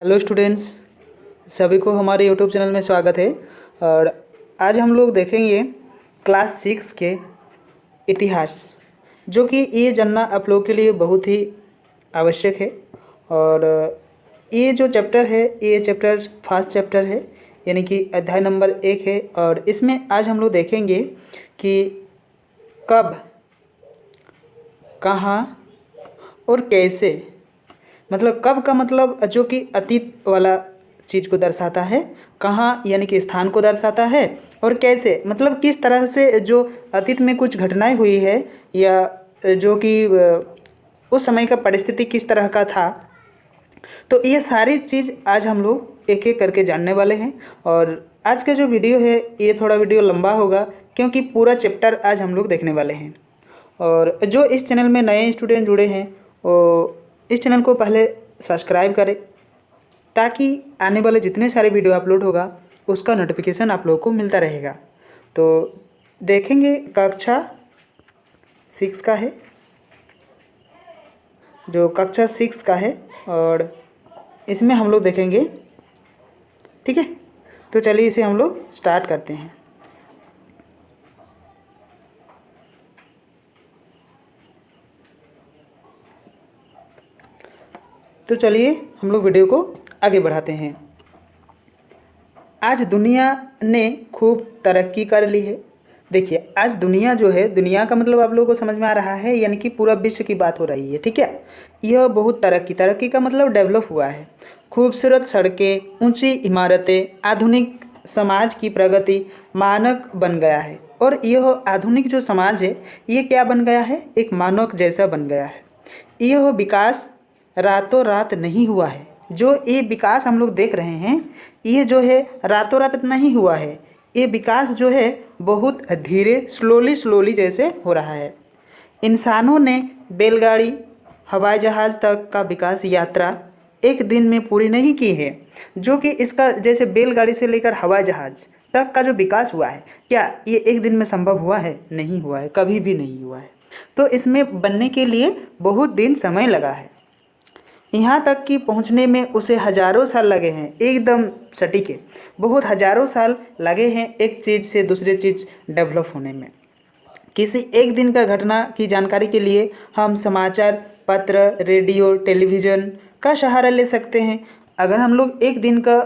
Hello students, सभी को हमारे यूट्यूब चैनल में स्वागत है। और आज हम लोग देखेंगे क्लास 6 के इतिहास, जो कि ये जानना आप लोगों के लिए बहुत ही आवश्यक है। और ये जो चैप्टर है, ये चैप्टर फर्स्ट चैप्टर है, यानी कि अध्याय नंबर 1 है। और इसमें आज हम लोग देखेंगे कि कब, कहाँ और कैसे, मतलब कब का मतलब जो कि अतीत वाला चीज़ को दर्शाता है, कहाँ यानी कि स्थान को दर्शाता है, और कैसे मतलब किस तरह से जो अतीत में कुछ घटनाएं हुई है या जो कि उस समय का परिस्थिति किस तरह का था। तो ये सारी चीज़ आज हम लोग एक एक करके जानने वाले हैं। और आज का जो वीडियो है ये थोड़ा वीडियो लंबा होगा, क्योंकि पूरा चैप्टर आज हम लोग देखने वाले हैं। और जो इस चैनल में नए स्टूडेंट जुड़े हैं वो इस चैनल को पहले सब्सक्राइब करें, ताकि आने वाले जितने सारे वीडियो अपलोड होगा उसका नोटिफिकेशन आप लोगों को मिलता रहेगा। तो देखेंगे कक्षा 6 का है, जो कक्षा 6 का है, और इसमें हम लोग देखेंगे। ठीक है, तो चलिए इसे हम लोग स्टार्ट करते हैं। तो चलिए हम लोग वीडियो को आगे बढ़ाते हैं। आज दुनिया ने खूब तरक्की कर ली है। देखिए, आज दुनिया जो है, दुनिया का मतलब आप लोगों को समझ में आ रहा है, यानी कि पूरा विश्व की बात हो रही है। ठीक है, यह बहुत तरक्की का मतलब डेवलप हुआ है। खूबसूरत सड़कें, ऊंची इमारतें, आधुनिक समाज की प्रगति मानक बन गया है। और यह आधुनिक जो समाज है ये क्या बन गया है, एक मानक जैसा बन गया है। यह विकास रातों रात नहीं हुआ है। जो ये विकास हम लोग देख रहे हैं ये जो है रातों रात नहीं हुआ है। ये विकास जो है बहुत धीरे, स्लोली जैसे हो रहा है। इंसानों ने बैलगाड़ी, हवाई जहाज़ तक का विकास यात्रा एक दिन में पूरी नहीं की है। जो कि इसका जैसे बैलगाड़ी से लेकर हवाई जहाज़ तक का जो विकास हुआ है, क्या ये एक दिन में संभव हुआ है? नहीं हुआ है, कभी भी नहीं हुआ है। तो इसमें बनने के लिए बहुत दिन समय लगा है। यहाँ तक कि पहुँचने में उसे हज़ारों साल लगे हैं। एकदम सटीक है, बहुत हज़ारों साल लगे हैं एक चीज़ से दूसरी चीज़ डेवलप होने में। किसी एक दिन का घटना की जानकारी के लिए हम समाचार पत्र, रेडियो, टेलीविज़न का सहारा ले सकते हैं। अगर हम लोग एक दिन का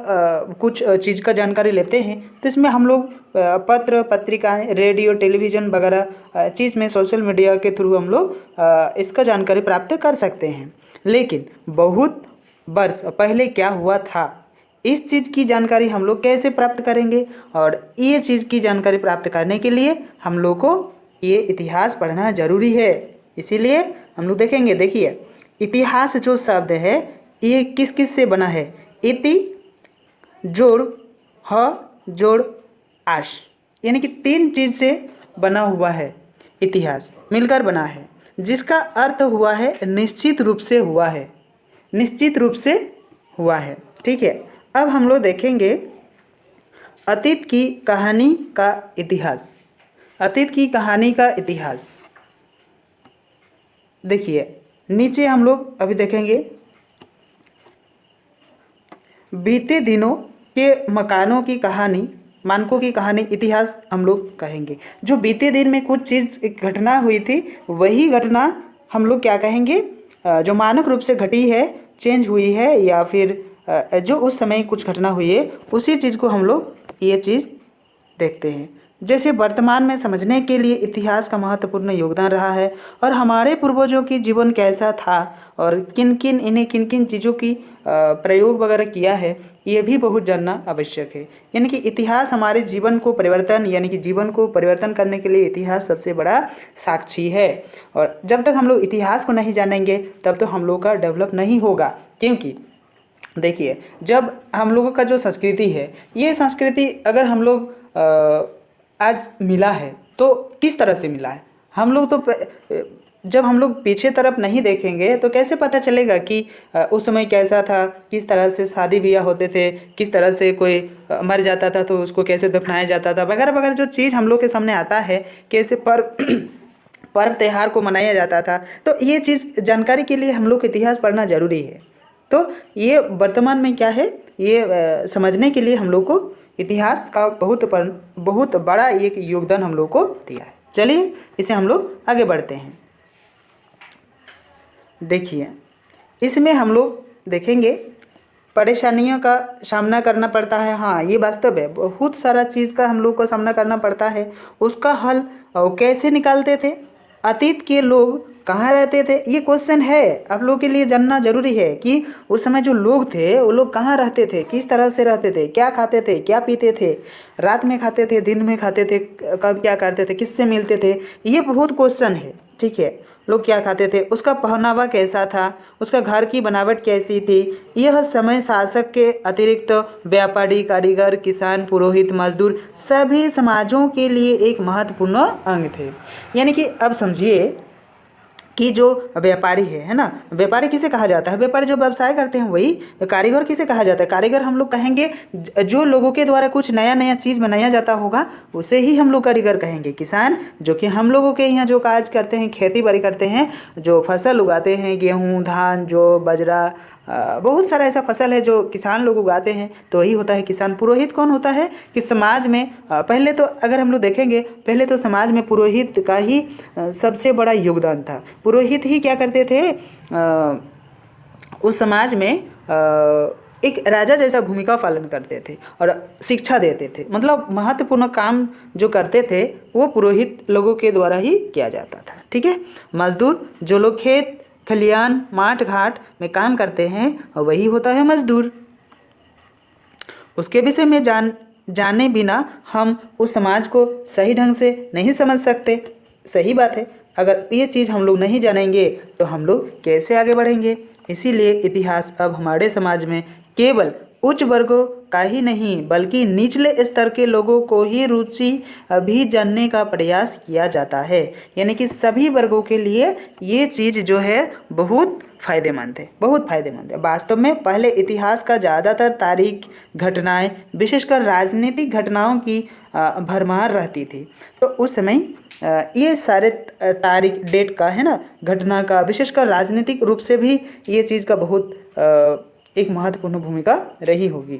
कुछ चीज़ का जानकारी लेते हैं तो इसमें हम लोग पत्र, पत्रिकाएं, रेडियो, टेलीविज़न वगैरह चीज़ में सोशल मीडिया के थ्रू हम लोग इसका जानकारी प्राप्त कर सकते हैं। लेकिन बहुत वर्ष पहले क्या हुआ था, इस चीज़ की जानकारी हम लोग कैसे प्राप्त करेंगे? और ये चीज़ की जानकारी प्राप्त करने के लिए हम लोग को ये इतिहास पढ़ना ज़रूरी है। इसीलिए हम लोग देखेंगे। देखिए, इतिहास जो शब्द है ये किस किस से बना है? इति जोड़ ह जोड़ आश, यानी कि 3 चीज़ से बना हुआ है। इतिहास मिलकर बना है, जिसका अर्थ हुआ है निश्चित रूप से हुआ है, निश्चित रूप से हुआ है। ठीक है, अब हम लोग देखेंगे अतीत की कहानी का इतिहास। अतीत की कहानी का इतिहास देखिए, नीचे हम लोग अभी देखेंगे बीते दिनों के मकानों की कहानी, मानकों की कहानी, इतिहास हम लोग कहेंगे। जो बीते दिन में कुछ चीज़ एक घटना हुई थी, वही घटना हम लोग क्या कहेंगे, जो मानक रूप से घटी है, चेंज हुई है, या फिर जो उस समय कुछ घटना हुई है उसी चीज़ को हम लोग ये चीज़ देखते हैं। जैसे वर्तमान में समझने के लिए इतिहास का महत्वपूर्ण योगदान रहा है, और हमारे पूर्वजों की जीवन कैसा था और किन किन चीज़ों की प्रयोग वगैरह किया है, ये भी बहुत जानना आवश्यक है। यानी कि इतिहास हमारे जीवन को परिवर्तन, यानी कि जीवन को परिवर्तन करने के लिए इतिहास सबसे बड़ा साक्षी है। और जब तक हम लोग इतिहास को नहीं जानेंगे तब तो हम लोग का डेवलप नहीं होगा। क्योंकि देखिए, जब हम लोगों का जो संस्कृति है, ये संस्कृति अगर हम लोग आज मिला है तो किस तरह से मिला है? हम लोग तो जब हम लोग पीछे तरफ नहीं देखेंगे तो कैसे पता चलेगा कि उस समय कैसा था, किस तरह से शादी ब्याह होते थे, किस तरह से कोई मर जाता था तो उसको कैसे दफनाया जाता था, वगैरह वगैरह जो चीज़ हम लोग के सामने आता है, कैसे पर्व त्यौहार को मनाया जाता था। तो ये चीज़ जानकारी के लिए हम लोग को इतिहास पढ़ना ज़रूरी है। तो ये वर्तमान में क्या है, ये समझने के लिए हम लोग को इतिहास का बहुत बड़ा एक योगदान हम लोग को दिया है। चलिए इसे हम लोग आगे बढ़ते हैं। देखिए इसमें हम लोग देखेंगे परेशानियों का सामना करना पड़ता है। हाँ ये वास्तव है, बहुत सारा चीज़ का हम लोग को सामना करना पड़ता है। उसका हल कैसे निकालते थे, अतीत के लोग कहाँ रहते थे, ये क्वेश्चन है। आप लोगों के लिए जानना जरूरी है कि उस समय जो लोग थे वो लोग कहाँ रहते थे, किस तरह से रहते थे, क्या खाते थे, क्या पीते थे, रात में खाते थे, दिन में खाते थे, कब क्या करते थे, किससे मिलते थे, ये बहुत क्वेश्चन है। ठीक है, लोग क्या खाते थे, उसका पहनावा कैसा था, उसका घर की बनावट कैसी थी। यह समय शासक के अतिरिक्त व्यापारी, कारीगर, किसान, पुरोहित, मजदूर सभी समाजों के लिए एक महत्वपूर्ण अंग थे। यानी कि अब समझिए कि जो व्यापारी है ना, व्यापारी किसे कहा जाता है, व्यापारी जो व्यवसाय करते हैं वही। कारीगर किसे कहा जाता है, कारीगर हम लोग कहेंगे जो लोगों के द्वारा कुछ नया नया चीज़ बनाया जाता होगा उसे ही हम लोग कारीगर कहेंगे। किसान जो कि हम लोगों के यहाँ जो काज करते हैं, खेती बाड़ी करते हैं, जो फसल उगाते हैं, गेहूँ, धान, जौ, बाजरा, बहुत सारा ऐसा फसल है जो किसान लोग उगाते हैं, तो वही होता है किसान। पुरोहित कौन होता है कि समाज में पहले तो अगर हम लोग देखेंगे, पहले तो समाज में पुरोहित का ही सबसे बड़ा योगदान था। पुरोहित ही क्या करते थे, उस समाज में एक राजा जैसा भूमिका पालन करते थे और शिक्षा देते थे। मतलब महत्वपूर्ण काम जो करते थे वो पुरोहित लोगों के द्वारा ही किया जाता था। ठीक है, मजदूर जो लोग खेत खलियान माठ घाट में काम करते हैं वही होता है मजदूर। उसके विषय में जाने बिना हम उस समाज को सही ढंग से नहीं समझ सकते। सही बात है, अगर ये चीज़ हम लोग नहीं जानेंगे तो हम लोग कैसे आगे बढ़ेंगे। इसीलिए इतिहास अब हमारे समाज में केवल उच्च वर्गों का ही नहीं बल्कि निचले स्तर के लोगों को ही रुचि भी जानने का प्रयास किया जाता है। यानी कि सभी वर्गों के लिए ये चीज़ जो है बहुत फ़ायदेमंद है, बहुत फ़ायदेमंद है। वास्तव में पहले इतिहास का ज़्यादातर तारीख घटनाएं, विशेषकर राजनीतिक घटनाओं की भरमार रहती थी। तो उस समय ये सारे तारीख डेट का है ना, घटना का, विशेषकर राजनीतिक रूप से भी ये चीज़ का बहुत एक महत्वपूर्ण भूमिका रही होगी।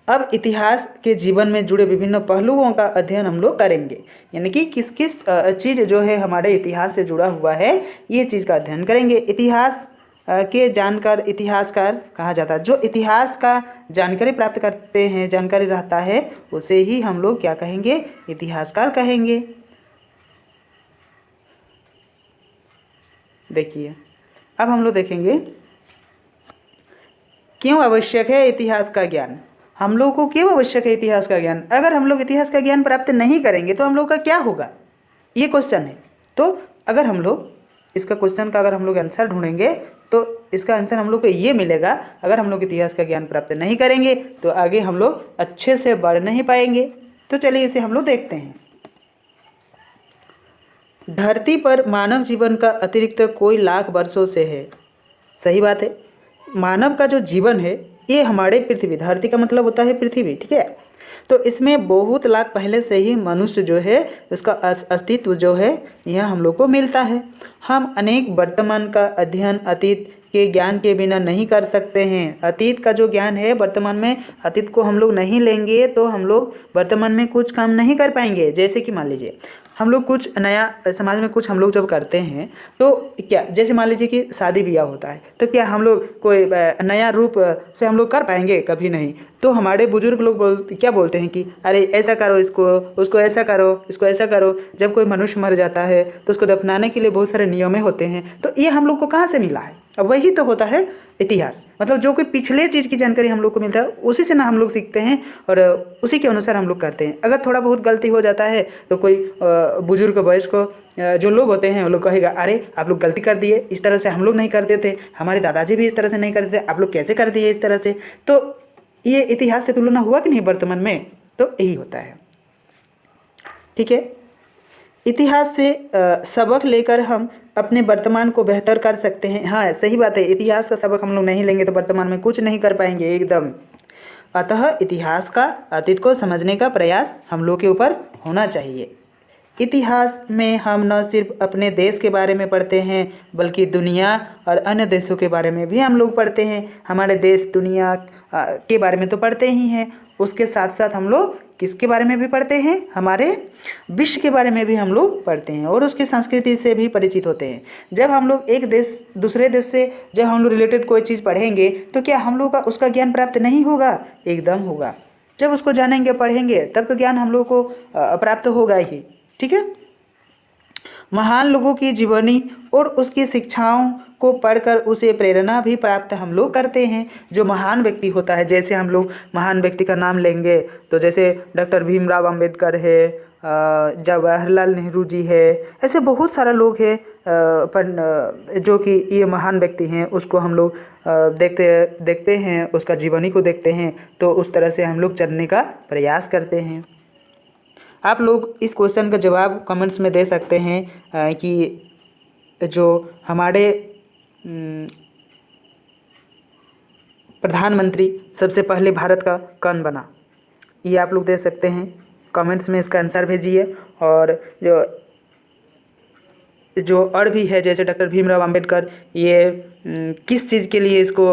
अब इतिहास के जीवन में जुड़े विभिन्न पहलुओं का अध्ययन हम लोग करेंगे। यानी कि किस किस चीज़ जो है हमारे इतिहास से जुड़ा हुआ है ये चीज़ का अध्ययन करेंगे। इतिहास के जानकार इतिहासकार कहा जाता है। जो इतिहास का जानकारी प्राप्त करते हैं, जानकारी रहता है, उसे ही हम लोग क्या कहेंगे, इतिहासकार कहेंगे। देखिए अब हम लोग देखेंगे क्यों आवश्यक है इतिहास का ज्ञान। हम लोगों को क्यों आवश्यक है इतिहास का ज्ञान। अगर हम लोग इतिहास का ज्ञान प्राप्त नहीं करेंगे तो हम लोग का क्या होगा, ये क्वेश्चन है। तो अगर हम लोग इसका क्वेश्चन का अगर हम लोग आंसर ढूंढेंगे तो इसका आंसर हम लोग को ये मिलेगा, अगर हम लोग इतिहास का ज्ञान प्राप्त नहीं करेंगे तो आगे हम लोग अच्छे से बढ़ नहीं पाएंगे। तो चलिए इसे हम लोग देखते हैं। धरती पर मानव जीवन का अतिरिक्त कोई लाख वर्षों से है। सही बात है, मानव का जो जीवन है ये हमारे पृथ्वी, धरती का मतलब होता है पृथ्वी, ठीक है। तो इसमें बहुत लाख पहले से ही मनुष्य जो है उसका अस्तित्व जो है यह हम लोग को मिलता है। हम अनेक वर्तमान का अध्ययन अतीत के ज्ञान के बिना नहीं कर सकते हैं। अतीत का जो ज्ञान है, वर्तमान में अतीत को हम लोग नहीं लेंगे तो हम लोग वर्तमान में कुछ काम नहीं कर पाएंगे। जैसे कि मान लीजिए हम लोग कुछ नया समाज में कुछ हम लोग जब करते हैं तो क्या, जैसे मान लीजिए कि शादी ब्याह होता है तो क्या हम लोग कोई नया रूप से हम लोग कर पाएंगे, कभी नहीं। तो हमारे बुजुर्ग लोग क्या बोलते हैं कि अरे ऐसा करो, इसको उसको ऐसा करो, इसको ऐसा करो। जब कोई मनुष्य मर जाता है तो उसको दफनाने के लिए बहुत सारे नियमें होते हैं। तो ये हम लोग को कहाँ से मिला है, अब वही तो होता है इतिहास। मतलब जो कोई पिछले चीज़ की जानकारी हम लोग को मिलता है उसी से ना हम लोग सीखते हैं और उसी के अनुसार हम लोग करते हैं। अगर थोड़ा बहुत गलती हो जाता है तो कोई बुजुर्ग वयस्क जो लोग होते हैं वो लोग कहेगा अरे आप लोग गलती कर दिए, इस तरह से हम लोग नहीं करते थे, हमारे दादाजी भी इस तरह से नहीं करते थे, आप लोग कैसे कर दिए इस तरह से। तो ये इतिहास से तुलना हुआ कि नहीं वर्तमान में, तो यही होता है, ठीक है। इतिहास से सबक लेकर हम अपने वर्तमान को बेहतर कर सकते हैं। हाँ सही बात है, इतिहास का सबक हम लोग नहीं लेंगे तो वर्तमान में कुछ नहीं कर पाएंगे एकदम। अतः इतिहास का अतीत को समझने का प्रयास हम लोग के ऊपर होना चाहिए। इतिहास में हम न सिर्फ अपने देश के बारे में पढ़ते हैं बल्कि दुनिया और अन्य देशों के बारे में भी हम लोग पढ़ते हैं। हमारे देश दुनिया के बारे में तो पढ़ते ही हैं, उसके साथ साथ हम लोग किसके बारे में भी पढ़ते हैं, हमारे विश्व के बारे में भी हम लोग पढ़ते हैं और उसकी संस्कृति से भी परिचित होते हैं। जब हम लोग एक देश दूसरे देश से जब हम लोग रिलेटेड कोई चीज़ पढ़ेंगे तो क्या हम लोग का उसका ज्ञान प्राप्त नहीं होगा? एकदम होगा। जब उसको जानेंगे पढ़ेंगे तब तो ज्ञान हम लोग को प्राप्त होगा ही। ठीक है। महान लोगों की जीवनी और उसकी शिक्षाओं को पढ़कर उसे प्रेरणा भी प्राप्त हम लोग करते हैं। जो महान व्यक्ति होता है, जैसे हम लोग महान व्यक्ति का नाम लेंगे तो जैसे डॉक्टर भीमराव अंबेडकर है, जवाहरलाल नेहरू जी है, ऐसे बहुत सारा लोग हैं पर जो कि ये महान व्यक्ति हैं, उसको हम लोग देखते हैं, उसका जीवनी को देखते हैं तो उस तरह से हम लोग चलने का प्रयास करते हैं। आप लोग इस क्वेश्चन का जवाब कमेंट्स में दे सकते हैं कि जो हमारे प्रधानमंत्री सबसे पहले भारत का कौन बना, ये आप लोग दे सकते हैं। कमेंट्स में इसका आंसर भेजिए। और जो और भी है जैसे डॉक्टर भीमराव अंबेडकर, ये किस चीज़ के लिए इसको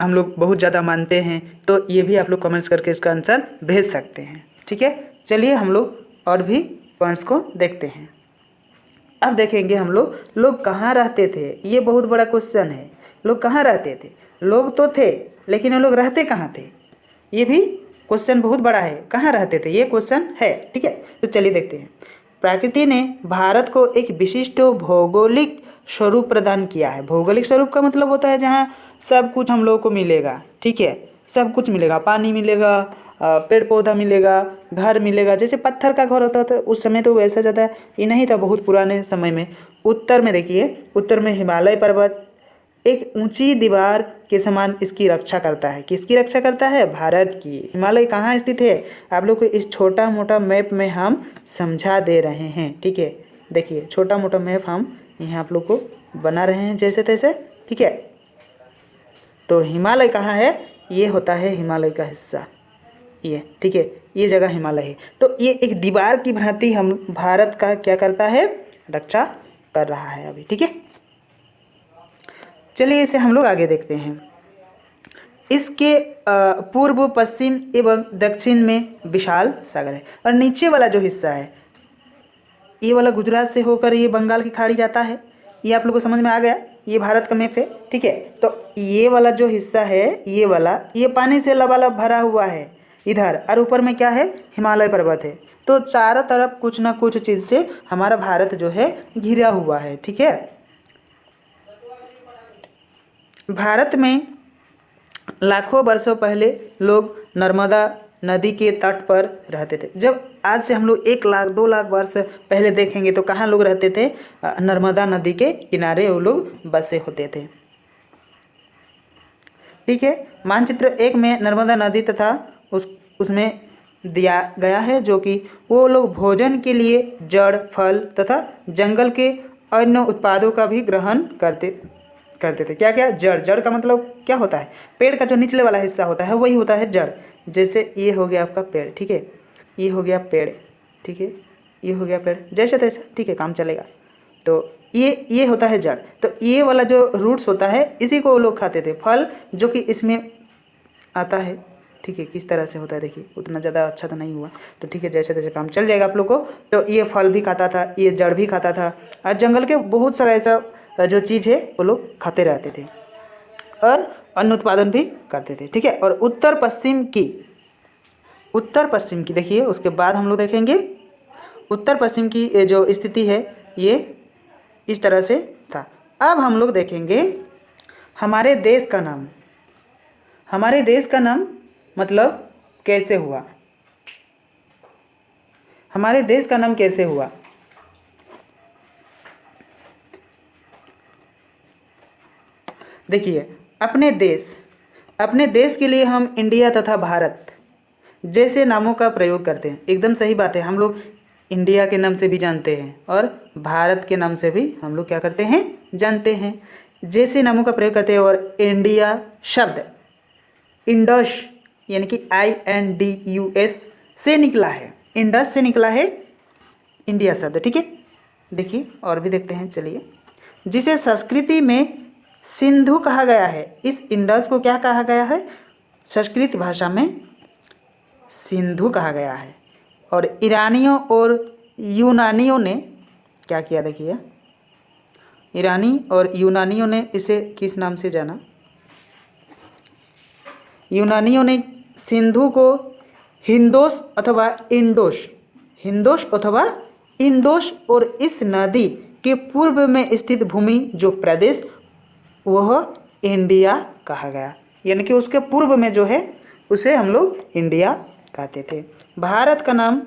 हम लोग बहुत ज़्यादा मानते हैं, तो ये भी आप लोग कमेंट्स करके इसका आंसर भेज सकते हैं। ठीक है, चलिए हम लोग और भी पॉइंट्स को देखते हैं। अब देखेंगे हम लोग कहाँ रहते थे। ये बहुत बड़ा क्वेश्चन है। लोग कहाँ रहते थे? लोग तो थे लेकिन वो लोग रहते कहाँ थे? ये भी क्वेश्चन बहुत बड़ा है। कहाँ रहते थे ये क्वेश्चन है। ठीक है, तो चलिए देखते हैं। प्रकृति ने भारत को एक विशिष्ट भौगोलिक स्वरूप प्रदान किया है। भौगोलिक स्वरूप का मतलब होता है जहाँ सब कुछ हम लोगों को मिलेगा। ठीक है, सब कुछ मिलेगा, पानी मिलेगा, पेड़ पौधा मिलेगा, घर मिलेगा। जैसे पत्थर का घर होता था उस समय तो वैसा ज़्यादा ये नहीं था, बहुत पुराने समय में। उत्तर में देखिए, उत्तर में हिमालय पर्वत एक ऊंची दीवार के समान इसकी रक्षा करता है। किसकी रक्षा करता है? भारत की। हिमालय कहाँ स्थित है आप लोग को इस छोटा मोटा मैप में हम समझा दे रहे हैं। ठीक है, देखिए छोटा मोटा मैप हम यहाँ आप लोग को बना रहे हैं जैसे तैसे। ठीक है, तो हिमालय कहाँ है? ये होता है हिमालय का हिस्सा, ये। ठीक है, ये जगह हिमालय है। तो ये एक दीवार की भांति हम भारत का क्या करता है? रक्षा कर रहा है अभी। ठीक है, चलिए इसे हम लोग आगे देखते हैं। इसके पूर्व पश्चिम एवं दक्षिण में विशाल सागर है और नीचे वाला जो हिस्सा है ये वाला गुजरात से होकर ये बंगाल की खाड़ी जाता है। ये आप लोग को समझ में आ गया? ये भारत का मैप है। ठीक है, तो ये वाला जो हिस्सा है ये वाला, ये पानी से लबालब भरा हुआ है इधर, और ऊपर में क्या है? हिमालय पर्वत है। तो चारों तरफ कुछ ना कुछ चीज़ से हमारा भारत जो है घिरा हुआ है। ठीक है, भारत में लाखों वर्षों पहले लोग नर्मदा नदी के तट पर रहते थे। जब आज से हम लोग 1 लाख 2 लाख वर्ष पहले देखेंगे तो कहाँ लोग रहते थे? नर्मदा नदी के किनारे वो लोग बसे होते थे। ठीक है, मानचित्र 1 में नर्मदा नदी तथा उसमें दिया गया है जो कि वो लोग भोजन के लिए जड़, फल तथा जंगल के अन्य उत्पादों का भी ग्रहण करते थे। क्या क्या? जड़। जड़ का मतलब क्या होता है? पेड़ का जो निचले वाला हिस्सा होता है वही होता है जड़। जैसे ये हो गया आपका पेड़। ठीक है, ये हो गया पेड़। ठीक है, ये हो गया पेड़, जैसे तैसे। ठीक है, काम चलेगा। तो ये होता है जड़। तो ये वाला जो रूट्स होता है इसी को लोग खाते थे। फल जो कि इसमें आता है। ठीक है, किस तरह से होता है देखिए, उतना ज़्यादा अच्छा तो नहीं हुआ। तो ठीक है, जैसे तैसे काम चल जाएगा आप लोग को। तो ये फल भी खाता था, ये जड़ भी खाता था, और जंगल के बहुत सारा ऐसा जो चीज़ है वो लोग खाते रहते थे और अन्न उत्पादन भी करते थे। ठीक है, और उत्तर पश्चिम की देखिए, उसके बाद हम लोग देखेंगे उत्तर पश्चिम की जो स्थिति है ये इस तरह से था। अब हम लोग देखेंगे हमारे देश का नाम। हमारे देश का नाम मतलब कैसे हुआ? हमारे देश का नाम कैसे हुआ? देखिए, अपने देश के लिए हम इंडिया तथा भारत जैसे नामों का प्रयोग करते हैं। एकदम सही बात है, हम लोग इंडिया के नाम से भी जानते हैं और भारत के नाम से भी हम लोग क्या करते हैं? जानते हैं। जैसे नामों का प्रयोग करते हैं। और इंडिया शब्द इंडस यानी कि INDUS से निकला है। इंडस से निकला है इंडिया शब्द, ठीक है। देखिए और भी देखते हैं, चलिए। जिसे संस्कृति में सिंधु कहा गया है, इस इंडस को क्या कहा गया है? संस्कृत भाषा में सिंधु कहा गया है। और ईरानियों और यूनानियों ने क्या किया? देखिए, ईरानी और यूनानियों ने इसे किस नाम से जाना? यूनानियों ने सिंधु को हिंदोस अथवा इंडोस, हिंदोस अथवा इंडोस, और इस नदी के पूर्व में स्थित भूमि जो प्रदेश, वह इंडिया कहा गया। यानी कि उसके पूर्व में जो है उसे हम लोग इंडिया कहते थे। भारत का नाम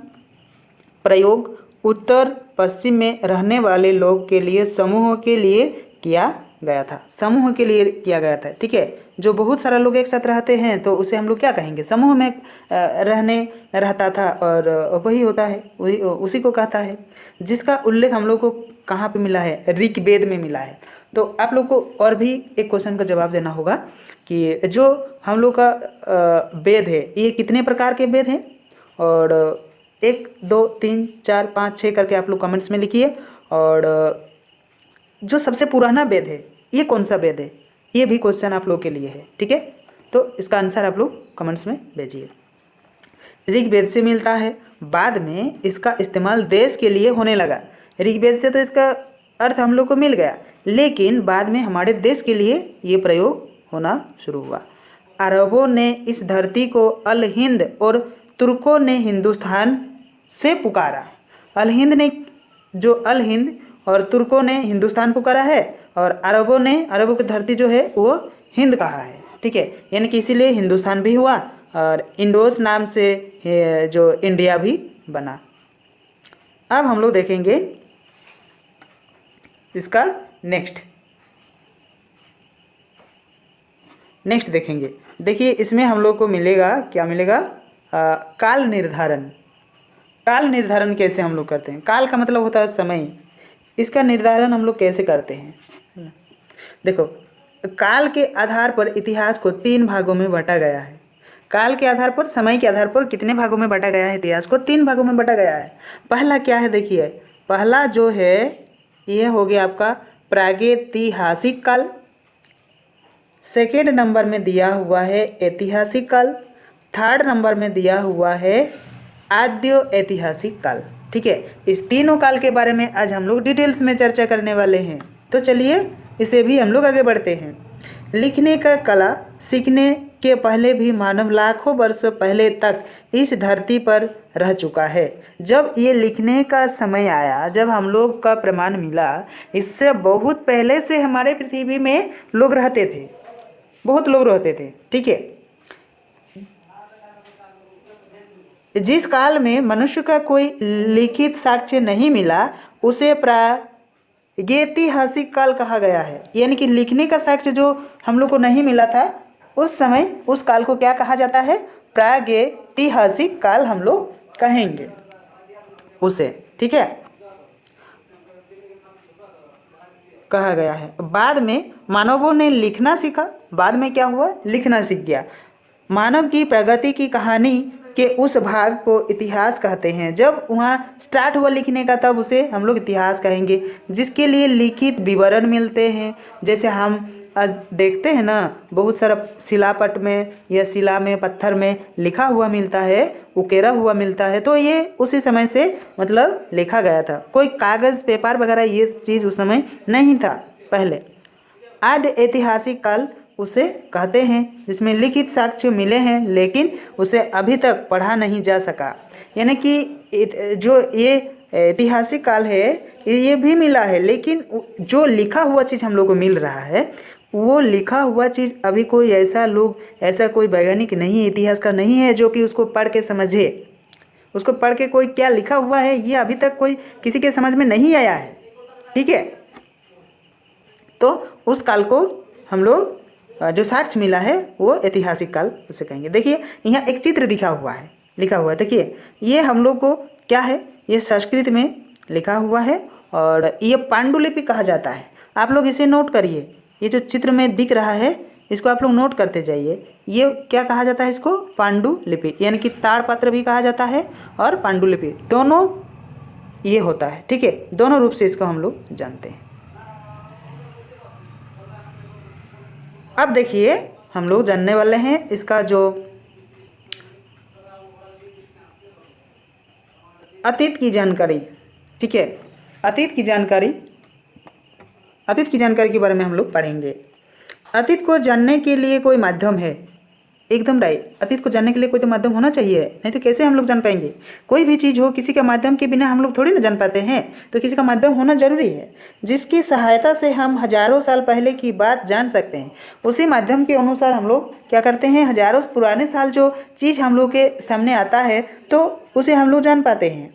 प्रयोग उत्तर पश्चिम में रहने वाले लोग के लिए, समूह के लिए किया गया था। समूह के लिए किया गया था, ठीक है। जो बहुत सारा लोग एक साथ रहते हैं तो उसे हम लोग क्या कहेंगे? समूह में रहता था, और वही होता है, वही उसी को कहता है। जिसका उल्लेख हम लोग को कहाँ पे मिला है? ऋग्वेद में मिला है। तो आप लोग को और भी एक क्वेश्चन का जवाब देना होगा कि जो हम लोग का वेद है, ये कितने प्रकार के वेद हैं? और 1 2 3 4 5 6 करके आप लोग कमेंट्स में लिखिए। और जो सबसे पुराना वेद है ये कौन सा वेद है? ये भी क्वेश्चन आप लोग के लिए है, ठीक है। तो इसका आंसर आप लोग कमेंट्स में भेजिए। ऋग्वेद से मिलता है, बाद में इसका इस्तेमाल देश के लिए होने लगा। ऋग्वेद से तो इसका अर्थ हम लोग को मिल गया, लेकिन बाद में हमारे देश के लिए ये प्रयोग होना शुरू हुआ। अरबों ने इस धरती को अल हिंद और तुर्कों ने हिंदुस्तान से पुकारा। अल हिंद ने, जो अल हिंद और तुर्कों ने हिंदुस्तान पुकारा है, और अरबों ने, अरबों की धरती जो है वो हिंद कहा है, ठीक है। यानी कि इसीलिए हिंदुस्तान भी हुआ और इंडोस नाम से जो इंडिया भी बना। अब हम लोग देखेंगे इसका नेक्स्ट देखेंगे। देखिए इसमें हम लोग को मिलेगा, क्या मिलेगा? काल निर्धारण। काल निर्धारण कैसे हम लोग करते हैं? काल का मतलब होता है समय। इसका निर्धारण हम लोग कैसे करते हैं? देखो, काल के आधार पर इतिहास को 3 भागों में बांटा गया है। काल के आधार पर, समय के आधार पर कितने भागों में बांटा गया है? इतिहास को 3 भागों में बांटा गया है। पहला क्या है? देखिए, पहला जो है यह हो गया आपका प्रागैतिहासिक काल। सेकेंड नंबर में दिया हुआ है ऐतिहासिक काल। थर्ड नंबर में दिया हुआ है आद्य ऐतिहासिक काल, ठीक है। इस तीनों काल के बारे में आज हम लोग डिटेल्स में चर्चा करने वाले हैं। तो चलिए इसे भी हम लोग आगे बढ़ते हैं। लिखने का कला सीखने के पहले भी मानव लाखों वर्षों पहले तक इस धरती पर रह चुका है। जब ये लिखने का समय आया, जब हम लोग का प्रमाण मिला, इससे बहुत पहले से हमारे पृथ्वी में लोग रहते थे, बहुत लोग रहते थे, ठीक है। जिस काल में मनुष्य का कोई लिखित साक्ष्य नहीं मिला उसे प्रागैतिहासिक काल कहा गया है। यानी कि लिखने का साक्ष्य जो हम लोग को नहीं मिला था उस समय, उस काल को क्या कहा जाता है? प्रागैतिहासिक काल हम लोग कहेंगे उसे, ठीक है, कहा गया है। बाद में मानवों ने लिखना सीखा। बाद में क्या हुआ? लिखना सीख गया। मानव की प्रगति की कहानी के उस भाग को इतिहास कहते हैं। जब वहाँ स्टार्ट हुआ लिखने का तब उसे हम लोग इतिहास कहेंगे, जिसके लिए लिखित विवरण मिलते हैं। जैसे हम आज देखते हैं ना, बहुत सारा शिलापट में या शिला में, पत्थर में लिखा हुआ मिलता है, उकेरा हुआ मिलता है। तो ये उसी समय से मतलब लिखा गया था। कोई कागज़ पेपर वगैरह ये चीज़ उस समय नहीं था पहले। आद्य ऐतिहासिक काल उसे कहते हैं जिसमें लिखित साक्ष्य मिले हैं लेकिन उसे अभी तक पढ़ा नहीं जा सका। यानी कि जो ये ऐतिहासिक काल है ये भी मिला है, लेकिन जो लिखा हुआ चीज़ हम लोग को मिल रहा है वो लिखा हुआ चीज़ अभी कोई ऐसा कोई वैज्ञानिक नहीं, इतिहास का नहीं है जो कि उसको पढ़ के समझे। उसको पढ़ के कोई क्या लिखा हुआ है ये अभी तक कोई किसी के समझ में नहीं आया है, ठीक है। तो उस काल को हम लोग जो साक्ष्य मिला है वो ऐतिहासिक काल उसे कहेंगे। देखिए यहाँ एक चित्र लिखा हुआ है, देखिए ये हम लोग को क्या है, ये संस्कृत में लिखा हुआ है और ये पांडुलिपि कहा जाता है। आप लोग इसे नोट करिए, ये जो चित्र में दिख रहा है इसको आप लोग नोट करते जाइए। ये क्या कहा जाता है? इसको पांडुलिपि, यानी कि ताड़पत्र भी कहा जाता है और पांडुलिपि, दोनों ये होता है, ठीक है। दोनों रूप से इसको हम लोग जानते हैं। अब देखिए हम लोग जानने वाले हैं इसका जो अतीत की जानकारी, ठीक है। अतीत की जानकारी के बारे में हम लोग पढ़ेंगे। अतीत को जानने के लिए कोई माध्यम है, एकदम राइट। अतीत को जानने के लिए कोई तो माध्यम होना चाहिए, नहीं तो कैसे हम लोग जान पाएंगे। कोई भी चीज़ हो, किसी का माध्यम के बिना हम लोग थोड़ी ना जान पाते हैं, तो किसी का माध्यम होना जरूरी है, जिसकी सहायता से हम हजारों साल पहले की बात जान सकते हैं। उसी माध्यम के अनुसार हम लोग क्या करते हैं, हजारों पुराने साल जो चीज़ हम लोग के सामने आता है तो उसे हम लोग जान पाते हैं।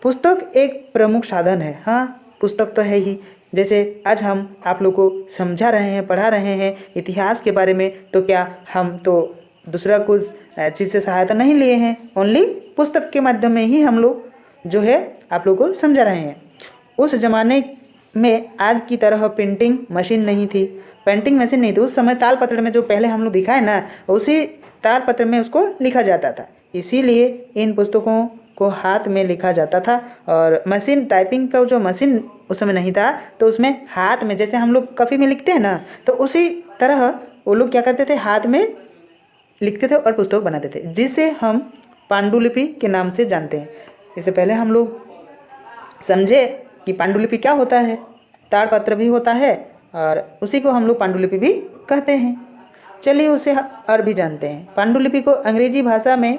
पुस्तक एक प्रमुख साधन है। हाँ, पुस्तक तो है ही। जैसे आज हम आप लोग को समझा रहे हैं, पढ़ा रहे हैं इतिहास के बारे में, तो क्या हम तो दूसरा कुछ चीज़ से सहायता नहीं लिए हैं, ओनली पुस्तक के माध्यम में ही हम लोग जो है आप लोग को समझा रहे हैं। उस ज़माने में आज की तरह प्रिंटिंग मशीन नहीं थी, पेंटिंग मशीन नहीं थी। उस समय तालपत्र में जो पहले हम लोग दिखाए ना, उसी तालपत्र में उसको लिखा जाता था, इसीलिए इन पुस्तकों को हाथ में लिखा जाता था। और मशीन टाइपिंग का जो मशीन उस समय नहीं था, तो उसमें हाथ में, जैसे हम लोग कॉपी में लिखते हैं ना, तो उसी तरह वो लोग क्या करते थे, हाथ में लिखते थे और पुस्तक बनाते थे, जिसे हम पांडुलिपि के नाम से जानते हैं। इससे पहले हम लोग समझे कि पांडुलिपि क्या होता है। ताड़पत्र भी होता है और उसी को हम लोग पांडुलिपि भी कहते हैं। चलिए उसे और भी जानते हैं। पांडुलिपि को अंग्रेजी भाषा में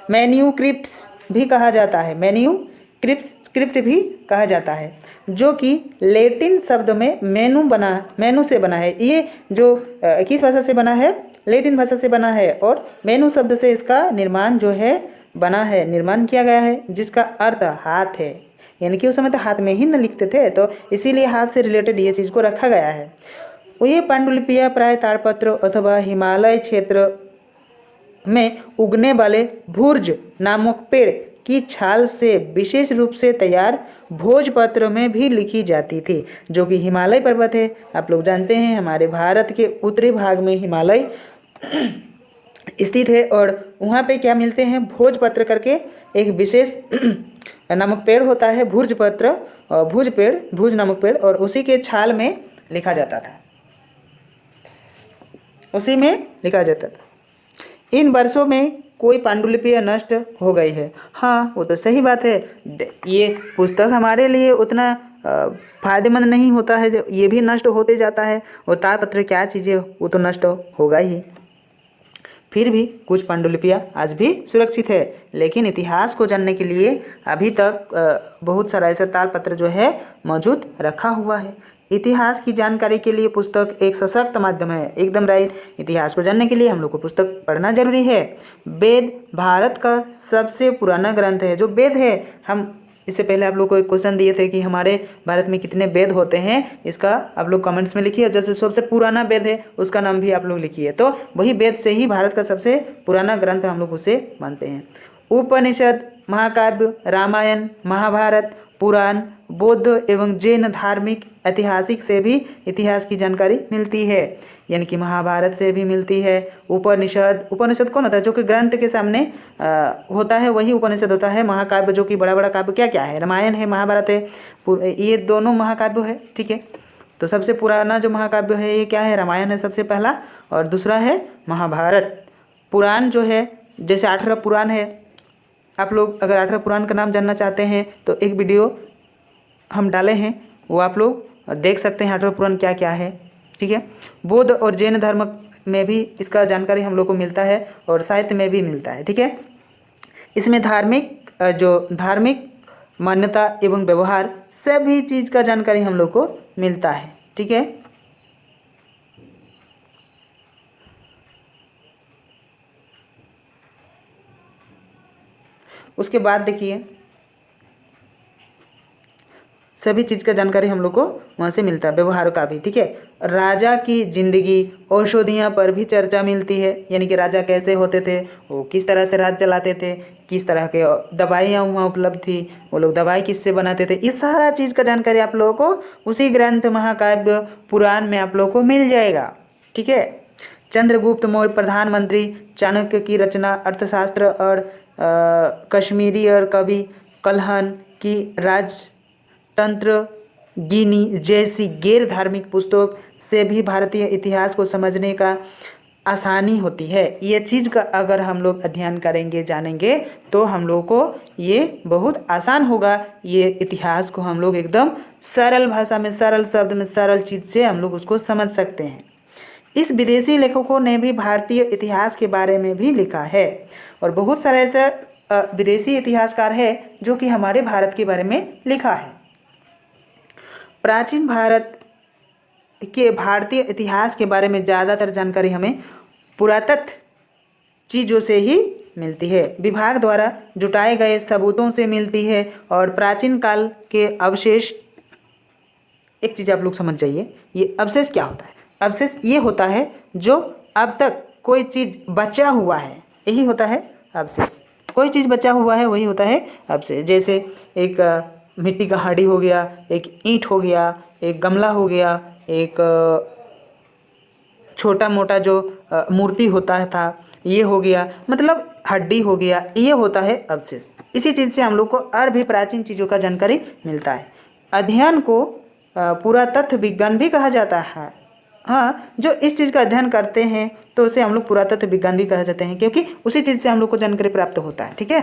मैन्यूस्क्रिप्ट भी कहा जाता है, मैन्यूस्क्रिप्ट भी कहा जाता है, जो कि लैटिन शब्द में मेनू से बना है। ये जो किस भाषा से बना है, लैटिन भाषा से बना है, और मेनू शब्द से इसका निर्माण जो है बना है, निर्माण किया गया है, जिसका अर्थ हाथ है। यानी कि उस समय तो हाथ में ही न लिखते थे, तो इसीलिए हाथ से रिलेटेड ये चीज़ को रखा गया है। ये पांडुलिपियाँ प्राय ताड़पत्र अथवा हिमालय क्षेत्र में उगने वाले भुर्ज नामक पेड़ की छाल से विशेष रूप से तैयार भोजपत्र में भी लिखी जाती थी, जो कि हिमालय पर्वत है। आप लोग जानते हैं हमारे भारत के उत्तरी भाग में हिमालय स्थित है, और वहाँ पे क्या मिलते हैं, भोजपत्र करके एक विशेष नामक पेड़ होता है, भुर्जपत्र, भुज नामक पेड़, और उसी के छाल में लिखा जाता था, उसी में लिखा जाता था। इन वर्षों में कोई पांडुलिपियाँ नष्ट हो गई है। हाँ, वो तो सही बात है। ये पुस्तक हमारे लिए उतना फायदेमंद नहीं होता है, जो ये भी नष्ट होते जाता है, और ताड़पत्र क्या चीज़ें, वो तो नष्ट होगा ही। फिर भी कुछ पांडुलिपियाँ आज भी सुरक्षित है, लेकिन इतिहास को जानने के लिए अभी तक बहुत सारा ऐसा तालपत्र जो है मौजूद रखा हुआ है। इतिहास की जानकारी के लिए पुस्तक एक सशक्त माध्यम है, एकदम राइट। इतिहास को जानने के लिए हम लोग को पुस्तक पढ़ना जरूरी है। वेद भारत का सबसे पुराना ग्रंथ है। जो वेद है, हम इससे पहले आप लोग को एक क्वेश्चन दिए थे कि हमारे भारत में कितने वेद होते हैं, इसका आप लोग कमेंट्स में लिखिए। जैसे सबसे पुराना वेद है उसका नाम भी आप लोग लिखिए, तो वही वेद से ही भारत का सबसे पुराना ग्रंथ हम लोग उसे मानते हैं। उपनिषद, महाकाव्य, रामायण, महाभारत, पुराण, बौद्ध एवं जैन धार्मिक ऐतिहासिक से भी इतिहास की जानकारी मिलती है, यानी कि महाभारत से भी मिलती है। उपनिषद कौन होता है, जो कि ग्रंथ के सामने होता है, वही उपनिषद होता है। महाकाव्य जो कि बड़ा बड़ा काव्य क्या क्या है, रामायण है, महाभारत है, ये दोनों महाकाव्य है, ठीक है। तो सबसे पुराना जो महाकाव्य है ये क्या है, रामायण है सबसे पहला, और दूसरा है महाभारत। पुराण जो है, जैसे 18 पुराण है, आप लोग अगर 18 पुराण का नाम जानना चाहते हैं तो एक वीडियो हम डाले हैं, वो आप लोग देख सकते हैं 18 पुराण क्या क्या है, ठीक है। बौद्ध और जैन धर्म में भी इसका जानकारी हम लोग को मिलता है, और साहित्य में भी मिलता है, ठीक है। इसमें धार्मिक मान्यता एवं व्यवहार सभी चीज़ का जानकारी हम लोग को मिलता है, ठीक है। उसके बाद देखिए सभी चीज़ का जानकारी हम लोग को वहाँ से मिलता है, व्यवहार का भी, ठीक है। राजा की जिंदगी, औषधियाँ पर भी चर्चा मिलती है, यानी कि राजा कैसे होते थे, वो किस तरह से राज्य चलाते थे, किस तरह के दवाइयाँ वहाँ उपलब्ध थी, वो लोग दवाई किससे बनाते थे, इस सारा चीज़ का जानकारी आप लोगों को उसी ग्रंथ महाकाव्य पुराण में आप लोगों को मिल जाएगा, ठीक है। चंद्रगुप्त मौर्य प्रधानमंत्री, चाणक्य की रचना, अर्थशास्त्र और कश्मीरी और कवि कल्हन, कि राजतंत्र गिनी जैसी गैर धार्मिक पुस्तक से भी भारतीय इतिहास को समझने का आसानी होती है। ये चीज़ का अगर हम लोग अध्ययन करेंगे, जानेंगे, तो हम लोग को ये बहुत आसान होगा। ये इतिहास को हम लोग एकदम सरल भाषा में, सरल शब्द में, सरल चीज़ से हम लोग उसको समझ सकते हैं। इस विदेशी लेखकों ने भी भारतीय इतिहास के बारे में भी लिखा है और बहुत सारे ऐसे विदेशी इतिहासकार है जो कि हमारे भारत के बारे में लिखा है। प्राचीन भारत के भारतीय इतिहास के बारे में ज़्यादातर जानकारी हमें पुरातत्व चीज़ों से ही मिलती है, विभाग द्वारा जुटाए गए सबूतों से मिलती है और प्राचीन काल के अवशेष। एक चीज़ आप लोग समझ जाइए, ये अवशेष क्या होता है? अवशेष ये होता है जो अब तक कोई चीज़ बचा हुआ है, यही होता है अवशेष। कोई चीज़ बचा हुआ है वही होता है अवशेष। जैसे एक मिट्टी का हांडी हो गया, एक ईंट हो गया, एक गमला हो गया, एक छोटा मोटा जो मूर्ति होता था ये हो गया, मतलब हड्डी हो गया, ये होता है अवशेष। इसी चीज़ से हम लोग को और भी प्राचीन चीज़ों का जानकारी मिलता है। अध्ययन को पुरातत्व विज्ञान भी कहा जाता है। हाँ, जो इस चीज़ का अध्ययन करते हैं तो उसे हम लोग पुरातत्व विज्ञान भी कहा जाते हैं, क्योंकि उसी चीज़ से हम लोग को जानकारी प्राप्त होता है। ठीक है।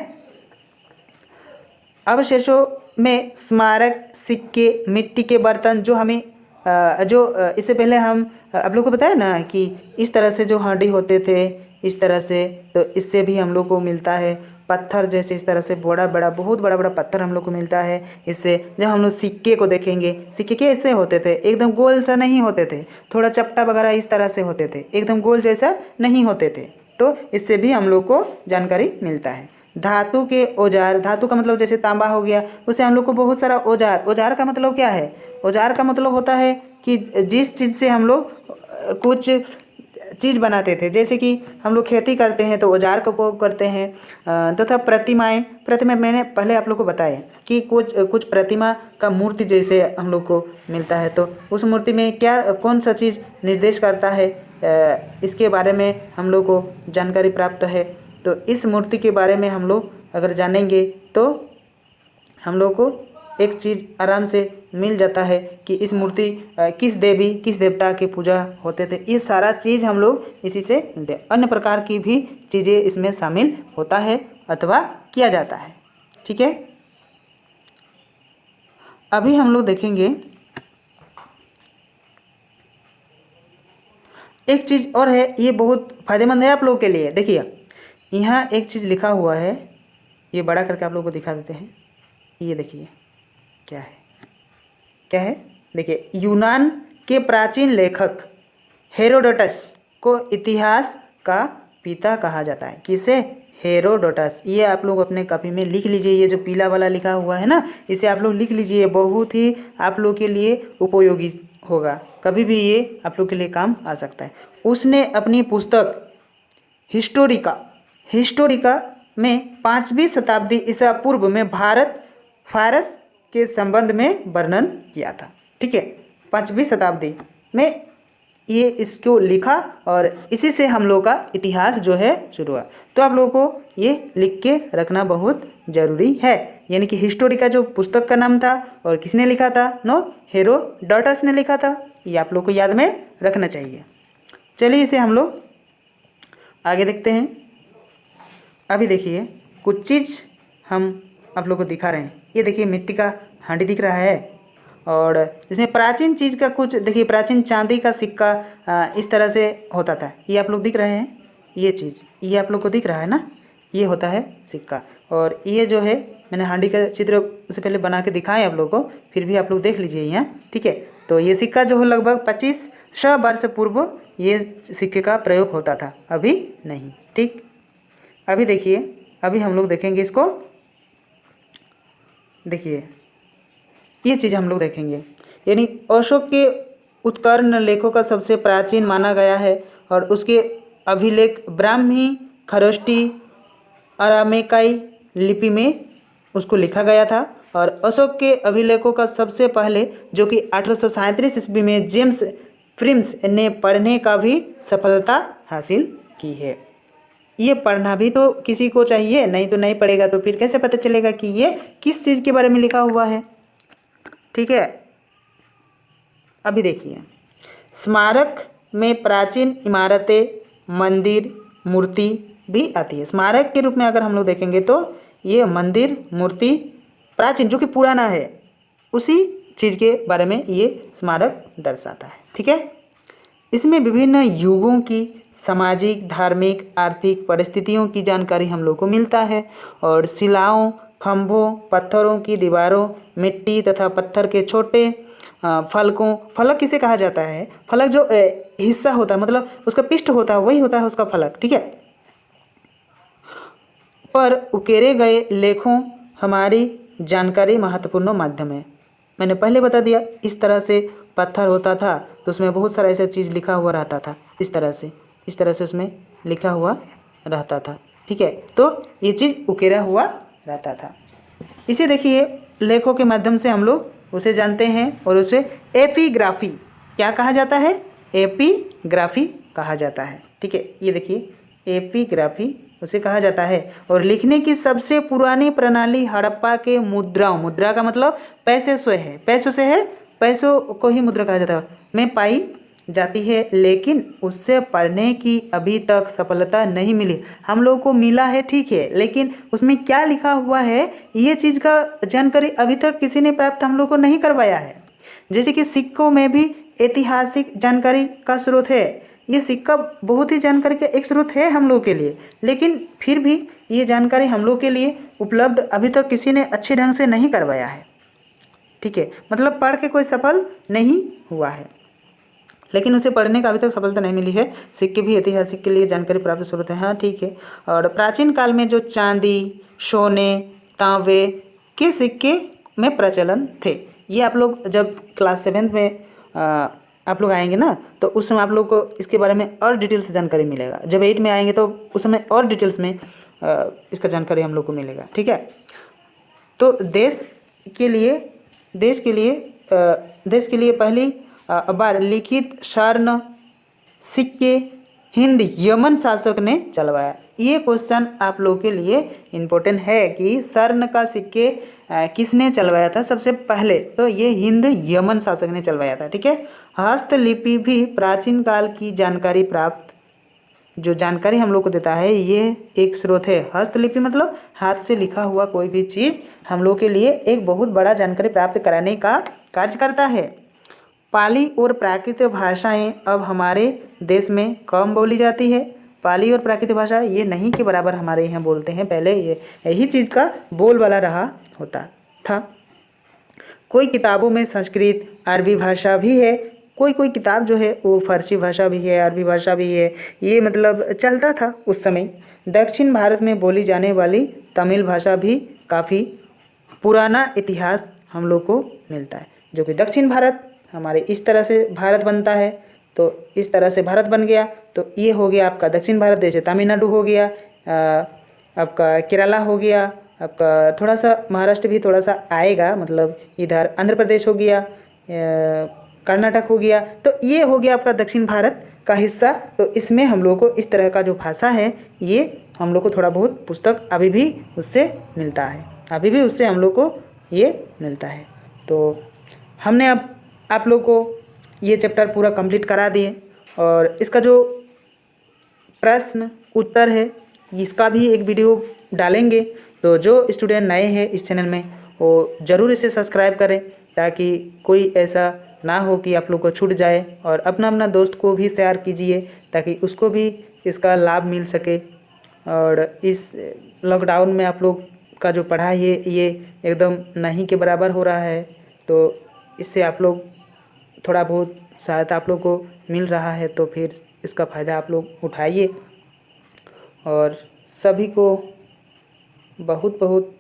अवशेषों में स्मारक, सिक्के, मिट्टी के बर्तन, जो हमें इससे पहले हम आप लोग को बताया ना कि इस तरह से जो हांडी होते थे इस तरह से, तो इससे भी हम लोग को मिलता है। पत्थर जैसे इस तरह से बड़ा बड़ा, बहुत बड़ा बड़ा पत्थर हम लोग को मिलता है इससे। जब हम लोग सिक्के को देखेंगे, सिक्के कैसे होते थे? एकदम गोल सा नहीं होते थे, थोड़ा चपटा वगैरह इस तरह से होते थे, एकदम गोल जैसा नहीं होते थे। तो इससे भी हम लोग को जानकारी मिलता है। धातु के औजार, धातु का मतलब जैसे तांबा हो गया, उससे हम लोग को बहुत सारा औजार। औजार का मतलब क्या है? औजार का मतलब होता है कि जिस चीज़ से हम लोग कुछ चीज़ बनाते थे, जैसे कि हम लोग खेती करते हैं तो औजार का उपयोग करते हैं। तथा प्रतिमाएं, मैंने पहले आप लोग को बताया कि कुछ प्रतिमा का मूर्ति जैसे हम लोग को मिलता है, तो उस मूर्ति में क्या कौन सा चीज़ निर्देश करता है, इसके बारे में हम लोग को जानकारी प्राप्त है। तो इस मूर्ति के बारे में हम लोग अगर जानेंगे तो हम लोग को एक चीज़ आराम से मिल जाता है कि इस मूर्ति किस देवी किस देवता की पूजा होते थे। ये सारा चीज़ हम लोग इसी से मिलते हैं। अन्य प्रकार की भी चीज़ें इसमें शामिल होता है अथवा किया जाता है। ठीक है। अभी हम लोग देखेंगे एक चीज़ और है, ये बहुत फायदेमंद है आप लोगों के लिए। देखिए यहाँ एक चीज़ लिखा हुआ है, ये बड़ा करके आप लोगों को दिखा देते हैं। ये देखिए क्या है, क्या है? देखिए, यूनान के प्राचीन लेखक हेरोडोटस को इतिहास का पिता कहा जाता है। किसे? हेरोडोटस। ये आप लोग अपने कॉपी में लिख लीजिए, ये जो पीला वाला लिखा हुआ है ना, इसे आप लोग लिख लीजिए, बहुत ही आप लोग के लिए उपयोगी होगा, कभी भी ये आप लोग के लिए काम आ सकता है। उसने अपनी पुस्तक हिस्टोरिका में 5वीं शताब्दी ईसा पूर्व में भारत फारस के संबंध में वर्णन किया था। ठीक है, 5वीं शताब्दी में ये इसको लिखा और इसी से हम लोग का इतिहास जो है शुरू हुआ। तो आप लोगों को ये लिख के रखना बहुत ज़रूरी है। यानी कि हिस्टोरिका जो पुस्तक का नाम था और किसने लिखा था? हेरोडोटस ने लिखा था। ये आप लोग को याद में रखना चाहिए। चलिए इसे हम लोग आगे देखते हैं। अभी देखिए कुछ चीज़ हम आप लोग को दिखा रहे हैं। ये देखिए मिट्टी का हांडी दिख रहा है और इसमें प्राचीन चीज़ का कुछ देखिए, प्राचीन चांदी का सिक्का इस तरह से होता था। ये आप लोग दिख रहे हैं, ये चीज़ ये आप लोग को दिख रहा है ना, ये होता है सिक्का। और ये जो है मैंने हांडी का चित्र उससे पहले बना के दिखाएं आप लोग को, फिर भी आप लोग देख लीजिए यहाँ। ठीक है, तो ये सिक्का जो है लगभग 2500 वर्ष पूर्व ये सिक्के का प्रयोग होता था, अभी नहीं। ठीक, अभी देखिए, अभी हम लोग देखेंगे इसको। देखिए ये चीज़ हम लोग देखेंगे, यानी अशोक के उत्कर्ण लेखों का सबसे प्राचीन माना गया है और उसके अभिलेख ब्राह्मी खरोष्टी अरामेकाई लिपि में उसको लिखा गया था। और अशोक के अभिलेखों का सबसे पहले जो कि 1837 ईस्वी में जेम्स फ्रिम्स ने पढ़ने का भी सफलता हासिल की है। ये पढ़ना भी तो किसी को चाहिए, नहीं तो नहीं पढ़ेगा तो फिर कैसे पता चलेगा कि ये किस चीज़ के बारे में लिखा हुआ है। ठीक है, अभी देखिए, स्मारक में प्राचीन इमारतें, मंदिर, मूर्ति भी आती है। स्मारक के रूप में अगर हम लोग देखेंगे तो ये मंदिर, मूर्ति, प्राचीन जो कि पुराना है, उसी चीज़ के बारे में ये स्मारक दर्शाता है। ठीक है, इसमें विभिन्न युगों की सामाजिक, धार्मिक, आर्थिक परिस्थितियों की जानकारी हम लोग को मिलता है। और शिलाओं, खंभों, पत्थरों की दीवारों, मिट्टी तथा पत्थर के छोटे फलकों, फलक किसे कहा जाता है? फलक जो हिस्सा होता है, मतलब उसका पृष्ठ होता है, वही होता है उसका फलक। ठीक है, पर उकेरे गए लेखों हमारी जानकारी महत्वपूर्ण माध्यम है। मैंने पहले बता दिया, इस तरह से पत्थर होता था तो उसमें बहुत सारा ऐसा चीज़ लिखा हुआ रहता था, इस तरह से उसमें लिखा हुआ रहता था। ठीक है, तो ये चीज़ उकेरा हुआ रहता था। इसे देखिए, लेखों के माध्यम से हम लोग उसे जानते हैं और उसे एपिग्राफी क्या कहा जाता है? एपिग्राफी कहा जाता है। ठीक है, ये देखिए, एपिग्राफी उसे कहा जाता है। और लिखने की सबसे पुरानी प्रणाली हड़प्पा के मुद्राओं, मुद्रा का मतलब पैसे से है, पैसों को ही मुद्रा कहा जाता है, में पाई जाती है। लेकिन उससे पढ़ने की अभी तक सफलता नहीं मिली। हम लोग को मिला है, ठीक है, लेकिन उसमें क्या लिखा हुआ है ये चीज़ का जानकारी अभी तक किसी ने प्राप्त हम लोग को नहीं करवाया है। जैसे कि सिक्कों में भी ऐतिहासिक जानकारी का स्रोत है, ये सिक्का बहुत ही जानकारी का एक स्रोत है हम लोग के लिए, लेकिन फिर भी ये जानकारी हम लोग के लिए उपलब्ध अभी तक किसी ने अच्छे ढंग से नहीं करवाया है। ठीक है, मतलब पढ़ के कोई सफल नहीं हुआ है, लेकिन उसे पढ़ने का अभी तक सफलता नहीं मिली है। सिक्के भी ऐतिहासिक के लिए जानकारी प्राप्त स्रोत है। हाँ, ठीक है। और प्राचीन काल में जो चांदी, सोने, तांबे के सिक्के में प्रचलन थे, ये आप लोग जब क्लास 7 में आप लोग आएंगे ना, तो उस समय आप लोग को इसके बारे में और डिटेल से जानकारी मिलेगा। जब 8 में आएंगे तो उस समय और डिटेल्स में इसका जानकारी हम लोग को मिलेगा। ठीक है, तो देश के लिए पहली बार लिखित स्वर्ण सिक्के हिंद यमन शासक ने चलवाया। ये क्वेश्चन आप लोगों के लिए इम्पोर्टेंट है कि स्वर्ण का सिक्के किसने चलवाया था सबसे पहले? तो ये हिंद यमन शासक ने चलवाया था। ठीक है, हस्तलिपि भी प्राचीन काल की जानकारी प्राप्त, जो जानकारी हम लोग को देता है, ये एक स्रोत है। हस्तलिपि मतलब हाथ से लिखा हुआ कोई भी चीज़ हम लोग के लिए एक बहुत बड़ा जानकारी प्राप्त कराने का कार्य करता है। पाली और प्राकृत भाषाएं अब हमारे देश में कम बोली जाती है। पाली और प्राकृत भाषा ये नहीं के बराबर हमारे यहाँ बोलते हैं, पहले ये यही चीज़ का बोलबाला रहा होता था। कोई किताबों में संस्कृत, अरबी भाषा भी है, कोई किताब जो है वो फारसी भाषा भी है, अरबी भाषा भी है, ये मतलब चलता था उस समय। दक्षिण भारत में बोली जाने वाली तमिल भाषा भी काफ़ी पुराना इतिहास हम लोग को मिलता है। जो कि दक्षिण भारत हमारे इस तरह से भारत बनता है, तो इस तरह से भारत बन गया, तो ये हो गया आपका दक्षिण भारत। जैसे तमिलनाडु हो गया, आपका केरला हो गया, आपका थोड़ा सा महाराष्ट्र भी थोड़ा सा आएगा, मतलब इधर आंध्र प्रदेश हो गया, कर्नाटक हो गया, तो ये हो गया आपका दक्षिण भारत का हिस्सा। तो इसमें हम लोग को इस तरह का जो भाषा है, ये हम लोग को थोड़ा बहुत पुस्तक अभी भी उससे मिलता है, अभी भी उससे हम लोग को ये मिलता है। तो हमने अब आप लोग को ये चैप्टर पूरा कंप्लीट करा दिए, और इसका जो प्रश्न उत्तर है इसका भी एक वीडियो डालेंगे। तो जो स्टूडेंट नए हैं इस चैनल में, वो ज़रूर इसे सब्सक्राइब करें, ताकि कोई ऐसा ना हो कि आप लोग को छूट जाए। और अपना दोस्त को भी शेयर कीजिए, ताकि उसको भी इसका लाभ मिल सके। और इस लॉकडाउन में आप लोग का जो पढ़ाई है ये एकदम नहीं के बराबर हो रहा है, तो इससे आप लोग थोड़ा बहुत सहायता आप लोग को मिल रहा है, तो फिर इसका फ़ायदा आप लोग उठाइए। और सभी को बहुत बहुत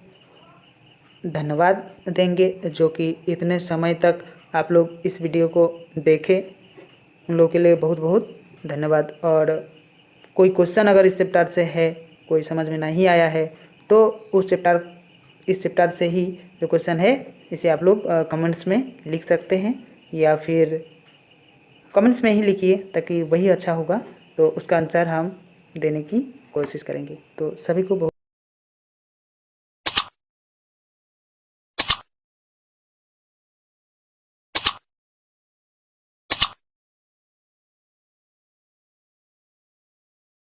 धन्यवाद देंगे जो कि इतने समय तक आप लोग इस वीडियो को देखें, उन लोगों के लिए बहुत बहुत धन्यवाद। और कोई क्वेश्चन अगर इस चैप्टर से है, कोई समझ में नहीं आया है, तो इस चैप्टर से ही जो क्वेश्चन है इसे आप लोग कमेंट्स में लिख सकते हैं, या फिर कमेंट्स में ही लिखिए, ताकि वही अच्छा होगा, तो उसका आंसर हम देने की कोशिश करेंगे। तो सभी को बहुत